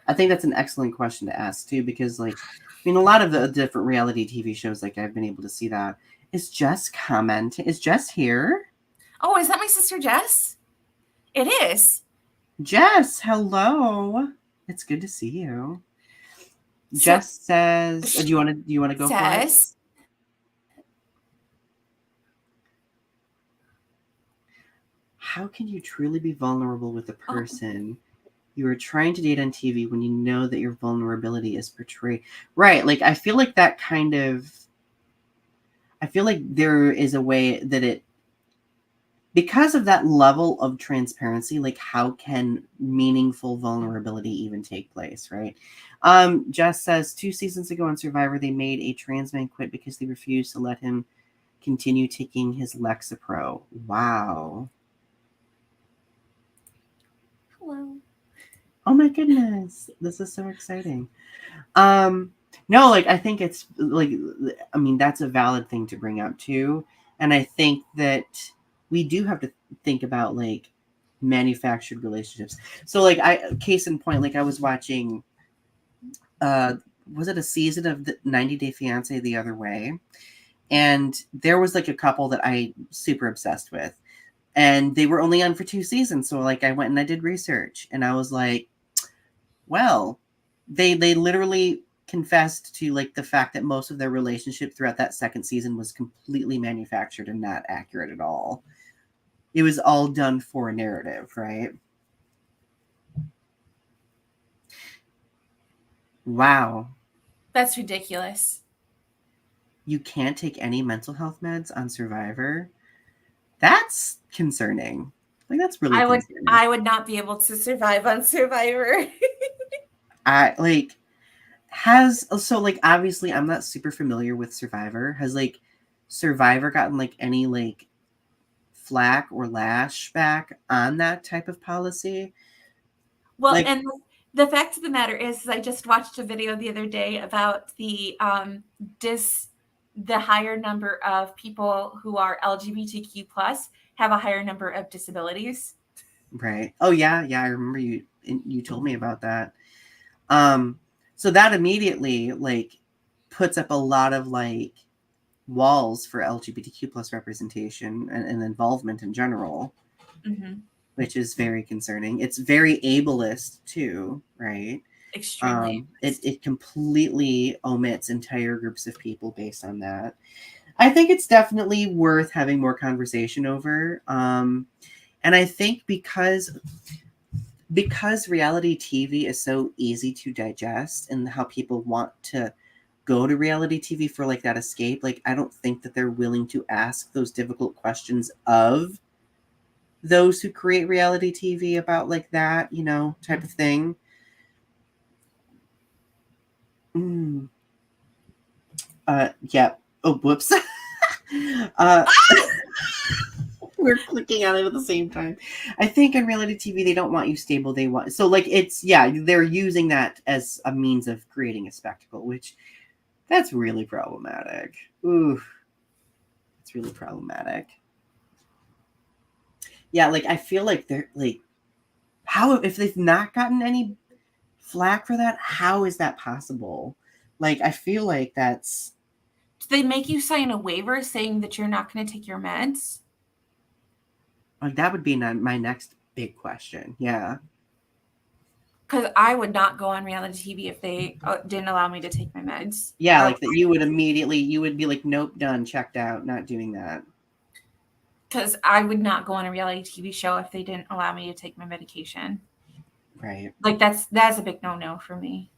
I think that's an excellent question to ask too, because like, I mean, a lot of the different reality TV shows, like I've been able to see that. Is Jess commenting? Is Jess here? Oh, is that my sister Jess? It is. Jess, hello. It's good to see you. So Jess says, do you want to go for it? says, How can you truly be vulnerable with a person you are trying to date on TV when you know that your vulnerability is portrayed? Right. Like, I feel like there is a way that because of that level of transparency, like how can meaningful vulnerability even take place, right? Jess says 2 seasons ago on Survivor, they made a trans man quit because they refused to let him continue taking his Lexapro. Wow. hello. Oh my goodness. This is so exciting. No, like I think it's like, I mean, that's a valid thing to bring up too. And I think that we do have to think about like manufactured relationships. So like case in point, like I was watching was it a season of the 90 Day Fiance the other way? And there was like a couple that I super obsessed with. And they were only on for 2 seasons. So like I went and I did research and I was like, well, they literally confessed to like the fact that most of their relationship throughout that second season was completely manufactured and not accurate at all. It was all done for a narrative, right? Wow. That's ridiculous. You can't take any mental health meds on Survivor? That's concerning. Like, that's really concerning. I would not be able to survive on Survivor. Like, obviously I'm not super familiar with Survivor. Has like Survivor gotten like any like flack or lash back on that type of policy? Well, Like, and the fact of the matter is I just watched a video the other day about the higher number of people who are LGBTQ plus have a higher number of disabilities. right. Oh yeah, I remember you told me about that. So that immediately like puts up a lot of like walls for LGBTQ plus representation and involvement in general, Mm-hmm. which is very concerning. It's very ableist too, right? Extremely. It completely omits entire groups of people based on that. I think it's definitely worth having more conversation over. And I think because reality TV is so easy to digest and how people want to go to reality TV for like that escape, like I don't think that they're willing to ask those difficult questions of those who create reality TV about like that, type of thing. Yeah. Oh, whoops. uh, we're clicking on it at the same time. I think in reality TV, they don't want you stable. They want, so like, they're using that as a means of creating a spectacle, which that's really problematic. Ooh, it's really problematic. Yeah, like I feel like they're like, how, if they've not gotten any flack for that, how is that possible? Like, I feel like that's. Do they make you sign a waiver saying that you're not going to take your meds? Like, that would be my next big question. Yeah. Because I would not go on reality TV if they didn't allow me to take my meds. Yeah, like that you would be like, nope, done, checked out, not doing that. Because I would not go on a reality TV show if they didn't allow me to take my medication. Right. Like that's a big no-no for me.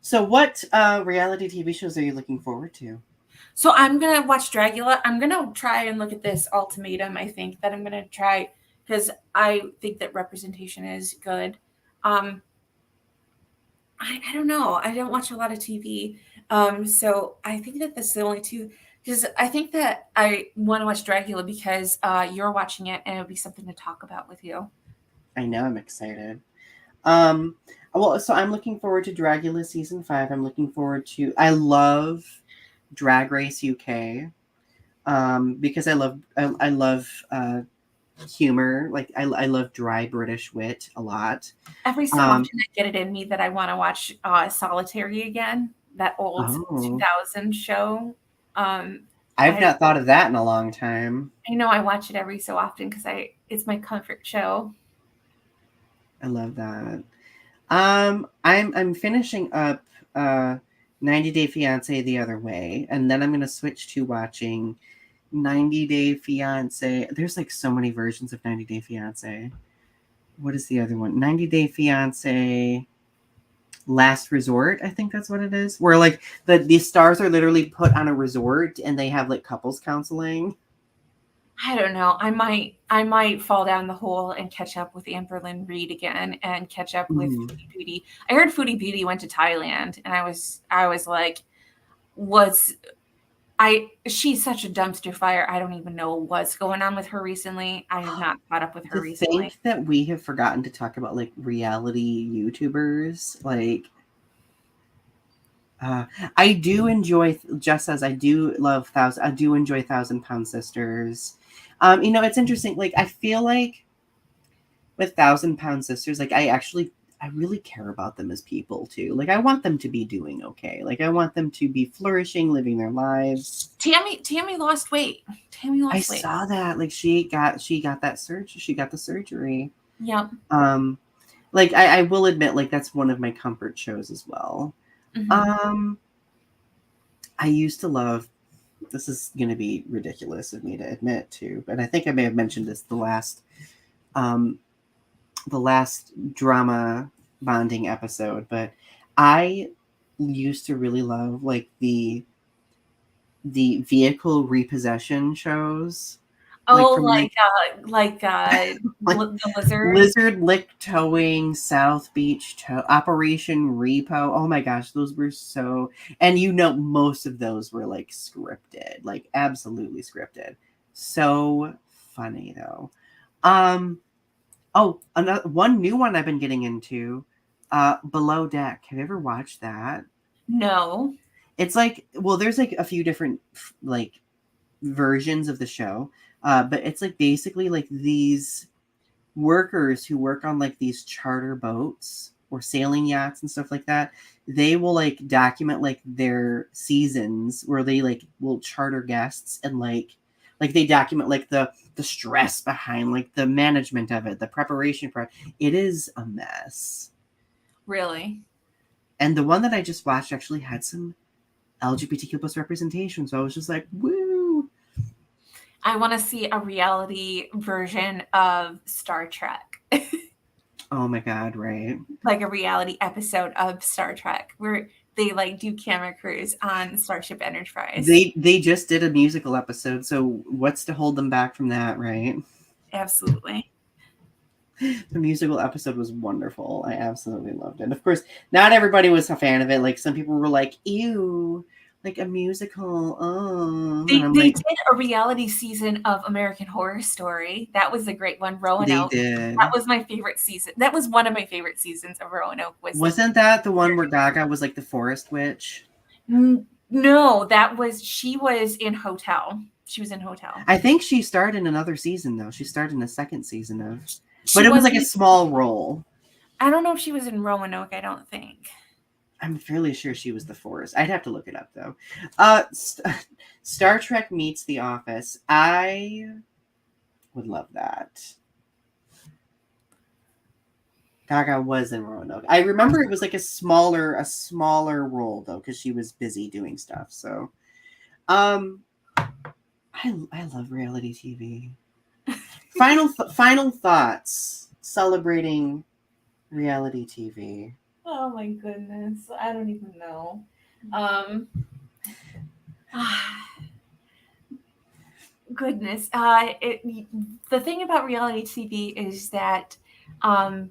So what reality TV shows are you looking forward to? So I'm gonna watch Dragula. I'm gonna try and look at this ultimatum. I think that I'm gonna try because I think that representation is good. I don't know. I don't watch a lot of TV. So I think that that's the only two. Because I think that I want to watch Dragula because you're watching it and it would be something to talk about with you. I know, I'm excited. Well, so I'm looking forward to Dragula season 5. I'm looking forward to. I love Drag Race UK, because I love humor. Like I love dry British wit a lot. Every so often, I get it in me that I want to watch Solitary again, that old 2000 show. I've not thought of that in a long time. I know I watch it every so often because it's my comfort show. I love that. I'm finishing up 90 Day Fiancé the other way, and then I'm going to switch to watching 90 Day Fiancé. There's like so many versions of 90 Day Fiancé. What is the other one? 90 Day Fiancé Last Resort, I think that's what it is. Where like the stars are literally put on a resort and they have like couples counseling. I don't know. I might fall down the hole and catch up with Amberlynn Reid again and catch up with Foodie Beauty. I heard Foodie Beauty went to Thailand and I was like, she's such a dumpster fire. I don't even know what's going on with her recently. I have not caught up with her recently. Think that we have forgotten to talk about like reality YouTubers. Like, I do enjoy, just as I do love I do enjoy 1,000 Pound Sisters. It's interesting. Like, I feel like with 1,000 Pound Sisters, like I really care about them as people too. Like I want them to be doing okay. Like I want them to be flourishing, living their lives. Tammy lost weight. I saw that. Like she got that surgery. She got the surgery. Yeah. Like I will admit, like that's one of my comfort shows as well. Mm-hmm. I used to love. This is going to be ridiculous of me to admit to, but I think I may have mentioned this the last drama bonding episode, but I used to really love like the the vehicle repossession shows. Oh, From like the lizard. Lizard Lick Towing, South Beach Operation Repo. Oh my gosh, those were so. And most of those were like scripted, like absolutely scripted. So funny though. Oh, another one new one I've been getting into. Below Deck. Have you ever watched that? No. It's like, well, there's like a few different like versions of the show, but it's like basically like these workers who work on like these charter boats or sailing yachts and stuff like that. They will like document like their seasons where they like will charter guests and like they document like the stress behind like the management of it, the preparation for it. It is a mess. Really? And the one that I just watched actually had some LGBTQ plus representation. So I was just like, woo. I want to see a reality version of Star Trek. Oh my God, right. Like a reality episode of Star Trek where they like do camera crews on Starship Enterprise. They just did a musical episode, so what's to hold them back from that, right? Absolutely. The musical episode was wonderful. I absolutely loved it. Of course, not everybody was a fan of it. Like some people were like, ew, like a musical. Oh, they did a reality season of American Horror Story. That was a great one. Roanoke. Did. That was my favorite season. That was one of my favorite seasons of Roanoke. Wasn't that the one where Gaga was like the forest witch? No, she was in Hotel. She was in Hotel. I think she starred in another season though. She starred in the second season of. But it was like a small role. I don't know if she was in Roanoke. I don't think. I'm fairly sure she was the forest. I'd have to look it up though. Star Trek meets The Office. I would love that. Gaga was in Roanoke. I remember it was like a smaller role though, because she was busy doing stuff. So, I love reality TV. Final thoughts celebrating reality TV. Oh my goodness. I don't even know. Goodness. The thing about reality TV is that when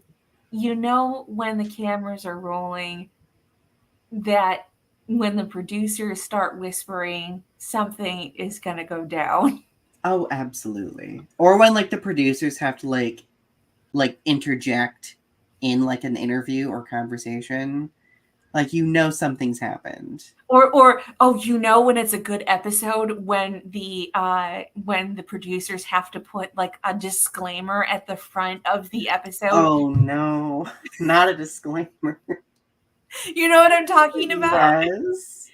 the cameras are rolling, that when the producers start whispering, something is going to go down. Oh, absolutely. Or when like the producers have to like interject in like an interview or conversation, like something's happened. Or when it's a good episode, when the producers have to put like a disclaimer at the front of the episode. Oh no, not a disclaimer. You know what I'm talking about? Yes.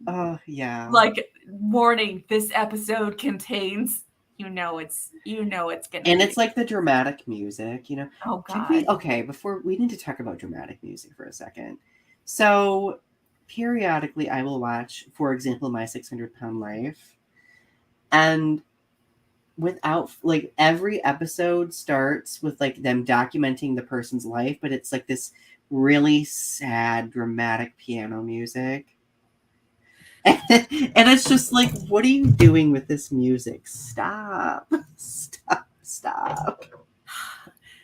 Oh yeah. Like, warning, this episode contains, it's gonna and it's like the dramatic music, Oh God. Before we need to talk about dramatic music for a second. So periodically I will watch, for example, My 600-Pound Life. And without like every episode starts with like them documenting the person's life, but it's like this really sad, dramatic piano music. And it's just like, what are you doing with this music? Stop.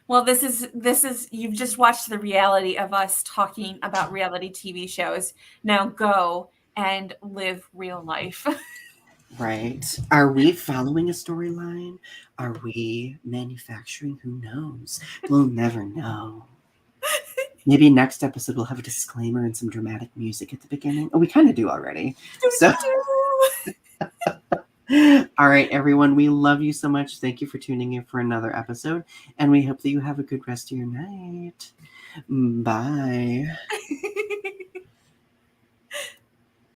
Well, this is you've just watched the reality of us talking about reality TV shows. Now go and live real life. Right. Are we following a storyline? Are we manufacturing? Who knows? We'll never know. Maybe next episode we'll have a disclaimer and some dramatic music at the beginning. Oh, we kind of do already. So, all right, everyone. We love you so much. Thank you for tuning in for another episode. And we hope that you have a good rest of your night. Bye.